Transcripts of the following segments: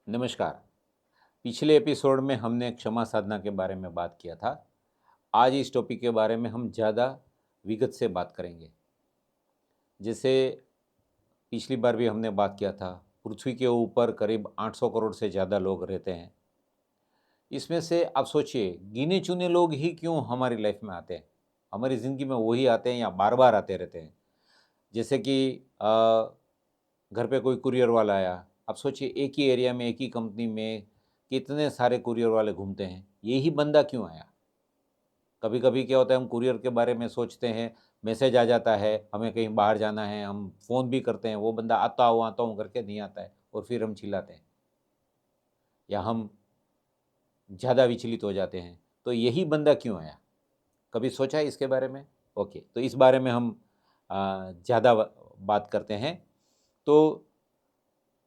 नमस्कार। पिछले एपिसोड में हमने क्षमा साधना के बारे में बात किया था। आज इस टॉपिक के बारे में हम ज़्यादा विगत से बात करेंगे। जैसे पिछली बार भी हमने बात किया था, पृथ्वी के ऊपर करीब 800 करोड़ से ज़्यादा लोग रहते हैं। इसमें से आप सोचिए, गिने चुने लोग ही क्यों हमारी लाइफ में आते हैं? हमारी ज़िंदगी में वही आते हैं या बार-बार आते रहते हैं? जैसे कि घर पे कोई कुरियर वाला आया। आप सोचिए, एक ही एरिया में, एक ही कंपनी में कितने सारे कुरियर वाले घूमते हैं। यही बंदा क्यों आया? कभी कभी क्या होता है, हम कुरियर के बारे में सोचते हैं, मैसेज आ जाता है, हमें कहीं बाहर जाना है, हम फ़ोन भी करते हैं, वो बंदा आता हूँ करके नहीं आता है और फिर हम चिल्लाते हैं या हम ज़्यादा विचलित हो जाते हैं। तो यही बंदा क्यों आया? कभी सोचा है इसके बारे में? ओके, तो इस बारे में हम ज़्यादा बात करते हैं। तो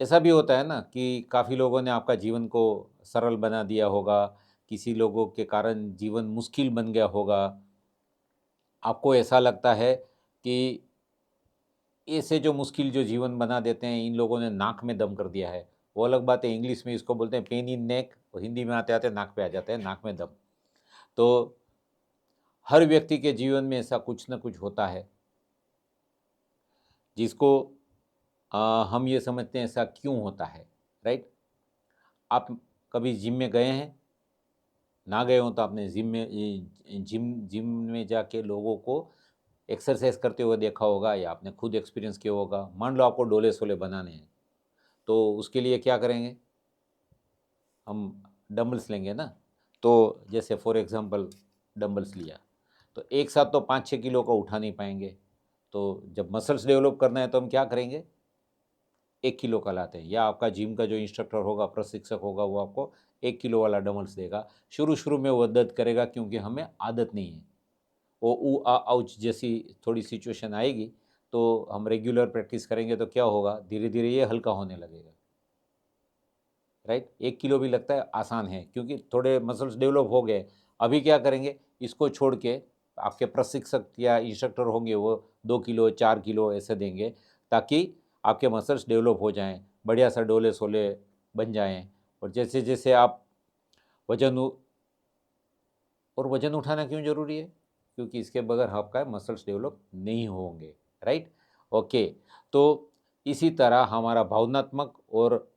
ऐसा भी होता है ना कि काफ़ी लोगों ने आपका जीवन को सरल बना दिया होगा, किसी लोगों के कारण जीवन मुश्किल बन गया होगा। आपको ऐसा लगता है कि ऐसे जो मुश्किल जो जीवन बना देते हैं, इन लोगों ने नाक में दम कर दिया है। वो अलग बात है, इंग्लिश में इसको बोलते हैं पेन इन नेक, और हिंदी में आते-आते नाक पे आ जाता है, नाक में दम। तो हर व्यक्ति के जीवन में ऐसा कुछ न कुछ होता है, जिसको हम ये समझते हैं ऐसा क्यों होता है, राइट? आप कभी जिम में गए हैं? ना गए हों तो आपने जिम में जाके लोगों को एक्सरसाइज करते हुए देखा होगा या आपने खुद एक्सपीरियंस किया होगा। मान लो आपको डोले-सोले बनाने हैं, तो उसके लिए क्या करेंगे? हम डंबल्स लेंगे ना। तो जैसे फॉर एग्जांपल डंबल्स लिया, तो एक साथ तो 5-6 किलो का उठा नहीं पाएंगे। तो जब मसल्स डेवलप करना है तो हम क्या करेंगे? 1 किलो का लाते हैं, या आपका जिम का जो इंस्ट्रक्टर होगा, प्रशिक्षक होगा, वो आपको 1 किलो वाला डंबल्स देगा। शुरू शुरू में वो दर्द करेगा क्योंकि हमें आदत नहीं है। वो ऊ आ आउच जैसी थोड़ी सिचुएशन आएगी, तो हम रेगुलर प्रैक्टिस करेंगे तो क्या होगा, धीरे धीरे ये हल्का होने लगेगा, राइट? 1 किलो भी लगता है आसान है क्योंकि थोड़े मसल्स डेवलप हो गए। अभी क्या करेंगे, इसको छोड़ के आपके प्रशिक्षक या इंस्ट्रक्टर होंगे, वो 2 किलो 4 किलो ऐसे देंगे, ताकि आपके मसल्स डेवलप हो जाएं, बढ़िया सा डोले सोले बन जाएं। और जैसे जैसे आप वजन और वजन उठाना क्यों ज़रूरी है? क्योंकि इसके बगैर आपका मसल्स डेवलप नहीं होंगे, राइट? ओके, तो इसी तरह हमारा भावनात्मक और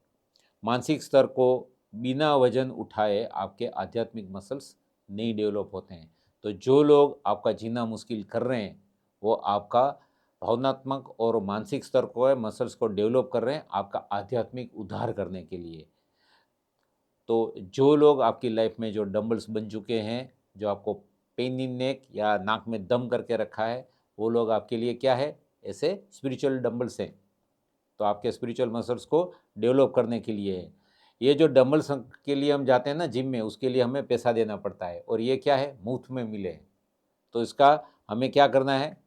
मानसिक स्तर को बिना वजन उठाए आपके आध्यात्मिक मसल्स नहीं डेवलप होते हैं। तो जो लोग आपका जीना मुश्किल कर रहे हैं, वो आपका भावनात्मक और मानसिक स्तर को है, मसल्स को डेवलप कर रहे हैं आपका आध्यात्मिक उद्धार करने के लिए। तो जो लोग आपकी लाइफ में जो डंबल्स बन चुके हैं, जो आपको पेन इन नेक या नाक में दम करके रखा है, वो लोग आपके लिए क्या है? ऐसे स्पिरिचुअल डंबल्स हैं। तो आपके स्पिरिचुअल मसल्स को डेवलप करने के लिए है। ये जो डंबल्स के लिए हम जाते हैं ना जिम में, उसके लिए हमें पैसा देना पड़ता है, और ये क्या है? मुफ्त में मिले हैं। तो इसका हमें क्या करना है?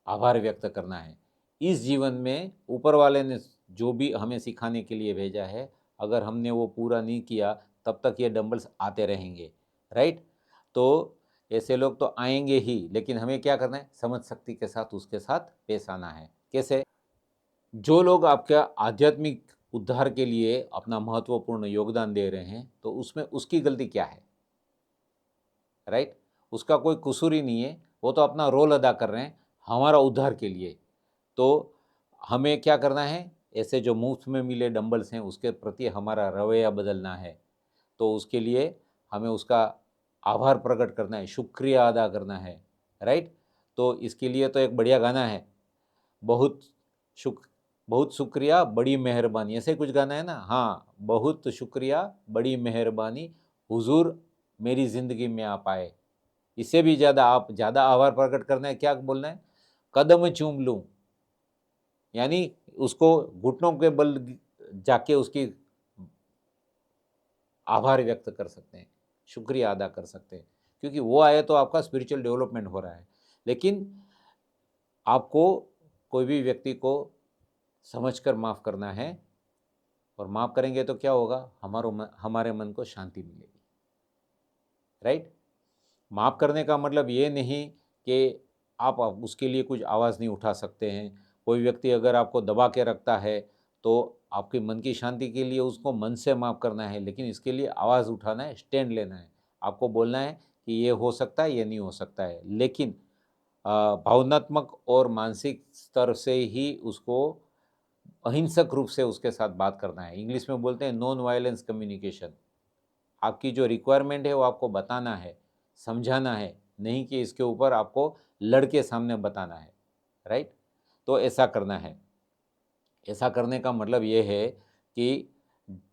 आभार व्यक्त करना है। इस जीवन में ऊपर वाले ने जो भी हमें सिखाने के लिए भेजा है, अगर हमने वो पूरा नहीं किया, तब तक ये डंबल्स आते रहेंगे, राइट? तो ऐसे लोग तो आएंगे ही, लेकिन हमें क्या करना है? समझ शक्ति के साथ उसके साथ पेश आना है। कैसे? जो लोग आपका आध्यात्मिक उद्धार के लिए अपना महत्वपूर्ण योगदान दे रहे हैं, तो उसमें उसकी गलती क्या है, राइट? उसका कोई कसूर ही नहीं है, वो तो अपना रोल अदा कर रहे हैं हमारा उद्धार के लिए। तो हमें क्या करना है? ऐसे जो मुफ्त में मिले डंबल्स हैं, उसके प्रति हमारा रवैया बदलना है। तो उसके लिए हमें उसका आभार प्रकट करना है, शुक्रिया अदा करना है, राइट? तो इसके लिए तो एक बढ़िया गाना है, बहुत शुक बहुत शुक्रिया बड़ी मेहरबानी, ऐसे कुछ गाना है ना? हाँ, बहुत शुक्रिया बड़ी मेहरबानी, हुजूर मेरी ज़िंदगी में आप आए। इससे भी ज़्यादा आप ज़्यादा आभार प्रकट करना है, क्या बोलना है? कदम चूम लूँ, यानी उसको घुटनों के बल जाके उसकी आभार व्यक्त कर सकते हैं, शुक्रिया अदा कर सकते हैं, क्योंकि वो आए तो आपका स्पिरिचुअल डेवलपमेंट हो रहा है। लेकिन आपको कोई भी व्यक्ति को समझकर माफ़ करना है, और माफ़ करेंगे तो क्या होगा? हमारे मन को शांति मिलेगी, राइट? माफ़ करने का मतलब ये नहीं कि आप उसके लिए कुछ आवाज़ नहीं उठा सकते हैं। कोई व्यक्ति अगर आपको दबा के रखता है, तो आपके मन की शांति के लिए उसको मन से माफ़ करना है, लेकिन इसके लिए आवाज़ उठाना है, स्टैंड लेना है। आपको बोलना है कि ये हो सकता है, ये नहीं हो सकता है, लेकिन भावनात्मक और मानसिक स्तर से ही उसको अहिंसक रूप से उसके साथ बात करना है। इंग्लिश में बोलते हैं नॉन वायलेंस कम्युनिकेशन। आपकी जो रिक्वायरमेंट है वो आपको बताना है, समझाना है, नहीं कि इसके ऊपर आपको लड़के सामने बताना है, राइट? तो ऐसा करना है। ऐसा करने का मतलब ये है कि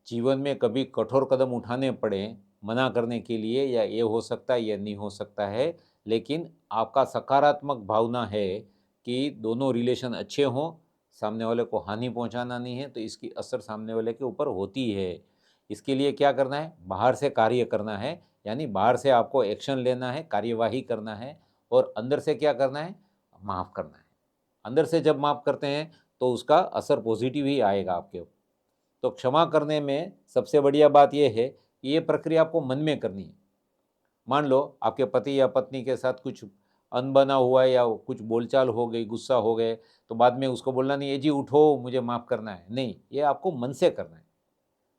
जीवन में कभी कठोर कदम उठाने पड़े मना करने के लिए, या ये हो सकता है, ये नहीं हो सकता है, लेकिन आपका सकारात्मक भावना है कि दोनों रिलेशन अच्छे हों, सामने वाले को हानि पहुंचाना नहीं है, तो इसकी असर सामने वाले के ऊपर होती है। इसके लिए क्या करना है? बाहर से कार्य करना है, यानी बाहर से आपको एक्शन लेना है, कार्यवाही करना है, और अंदर से क्या करना है? माफ़ करना है। अंदर से जब माफ़ करते हैं तो उसका असर पॉजिटिव ही आएगा आपके ऊपर। तो क्षमा करने में सबसे बढ़िया बात यह है कि ये प्रक्रिया आपको मन में करनी है। मान लो आपके पति या पत्नी के साथ कुछ अनबना हुआ है, या कुछ बोलचाल हो गई, गुस्सा हो गए, तो बाद में उसको बोलना नहीं है जी उठो मुझे माफ़ करना है, नहीं, ये आपको मन से करना है।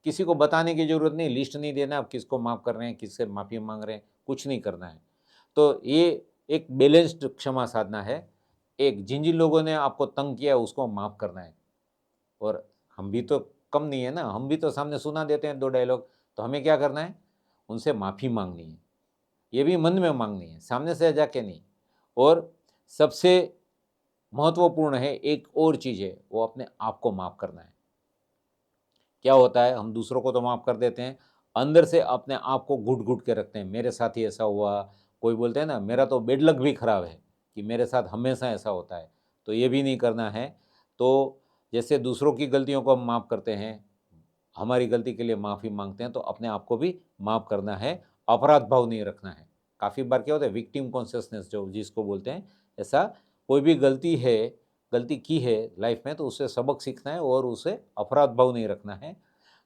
किसी को बताने की ज़रूरत नहीं, लिस्ट नहीं देना आप किसको माफ़ कर रहे हैं, किससे माफ़ी मांग रहे हैं, कुछ नहीं करना है। तो ये एक बैलेंस्ड क्षमा साधना है। एक जिन जिन लोगों ने आपको तंग किया है उसको माफ़ करना है। और हम भी तो कम नहीं है ना, हम भी तो सामने सुना देते हैं 2 डायलॉग, तो हमें क्या करना है? उनसे माफ़ी माँगनी है। ये भी मन में माँगनी है, सामने से जाके नहीं। और सबसे महत्वपूर्ण है एक और चीज़ है, वो अपने आप को माफ़ करना है। क्या होता है, हम दूसरों को तो माफ़ कर देते हैं, अंदर से अपने आप को घुट-घुट के रखते हैं, मेरे साथ ही ऐसा हुआ। कोई बोलते हैं ना, मेरा तो बेड लक भी खराब है कि मेरे साथ हमेशा ऐसा होता है, तो ये भी नहीं करना है। तो जैसे दूसरों की गलतियों को हम माफ़ करते हैं, हमारी गलती के लिए माफ़ी माँगते हैं, तो अपने आप को भी माफ़ करना है, अपराध भाव नहीं रखना है। काफ़ी बार क्या होता है, विक्टिम कॉन्शियसनेस जो जिसको बोलते हैं, ऐसा कोई भी गलती की है लाइफ में, तो उससे सबक सीखना है और उसे अपराध भाव नहीं रखना है।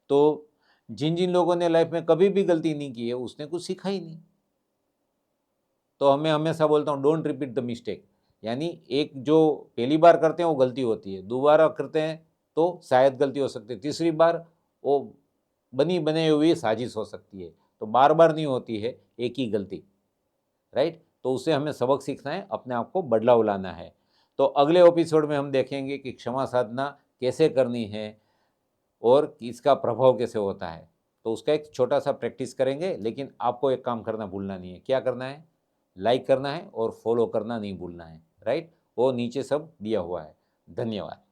तो जिन-जिन लोगों ने लाइफ में कभी भी गलती नहीं की है, उसने कुछ सीखा ही नहीं। तो मैं हमेशा बोलता हूँ डोंट रिपीट द मिस्टेक, यानी एक जो पहली बार करते हैं वो गलती होती है, दोबारा करते हैं तो शायद गलती हो सकती है, तीसरी बार वो बनी बनाई हुई साजिश हो सकती है। तो बार-बार नहीं होती है एक ही गलती, राइट? तो उससे हमें सबक सीखना है, अपने आप को बदलाव लाना है। तो अगले एपिसोड में हम देखेंगे कि क्षमा साधना कैसे करनी है और इसका प्रभाव कैसे होता है। तो उसका एक छोटा-सा प्रैक्टिस करेंगे, लेकिन आपको एक काम करना भूलना नहीं है। क्या करना है? लाइक करना है और फॉलो करना नहीं भूलना है, राइट? वो नीचे सब दिया हुआ है। धन्यवाद।